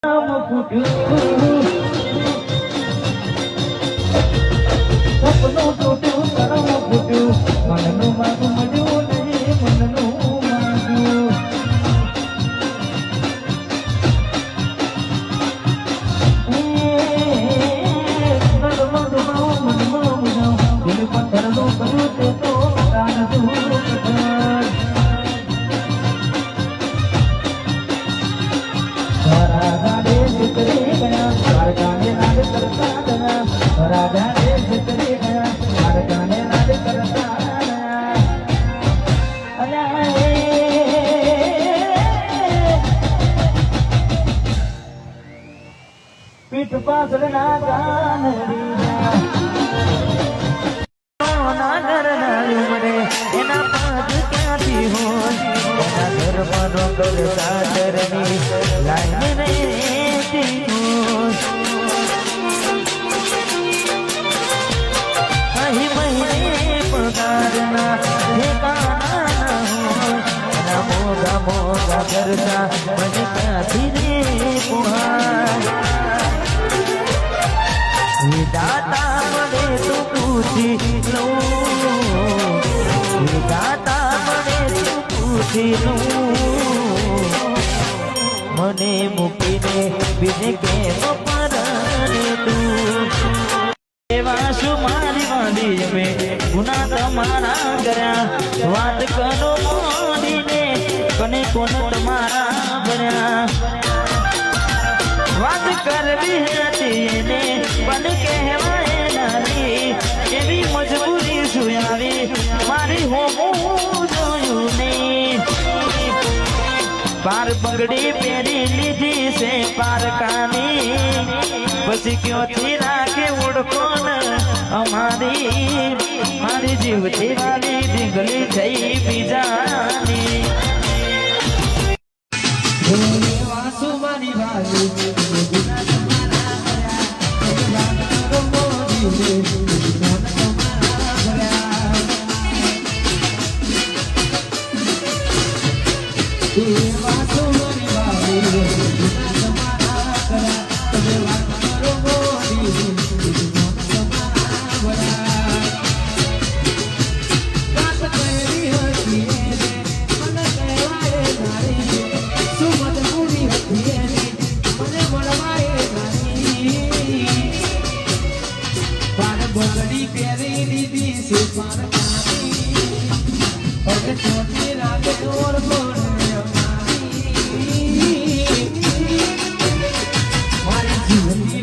સપનું તૂટ્યું કરમ ફૂટ્યું મનનું માગું મળ્યું નહીં મનનું માગ્યું દિલ પથ્થરનું કર્યું તે તો કાનતું પથ્થર રાજા દેશ કરી ગયા દ્વારકાને રાજ કરતા ગયા રાજા દેશ કરી ગયા દ્વારકાને રાજ કરતા ગયા પીઠ પાછળ ના ગાન નાગર ઉમરે એના પાદ ક્યાંથી હોય એના ગર્ભનો કરતા ચરની લાઈન રહેતી હોય અહીં મહિને પગારના ઠેકાણા હોય એના મોગા મોગા કરતા મને ક્યાંથી રે પુહાર દાતા મને તું પૂછી લઉં દાતા મને તું પૂછી લઉં મને મૂકીને બીજે કેમ પરણે તું એવા શું મારી વાંધી અમે ગુના તમારા કર્યા વાત કરો મોડીને કને કોણ તમારા બન્યા વાત કરવી હતી એને પણ કહેવાય નારી એવી મજબૂરી શું આવી મારી હું જોયું નહીં પાર પગડી પહેરી લીધી છે પારકાની પછી ક્યોથી રાખે ઓળખોન અમારી મારી જીવતી વાલી ઢીંગલી થઈ બીજાની વાસુમાની વાલી બગડી પહેરી લીધી છે હવે છોટી રાગે ઓળખો મારી જીવનની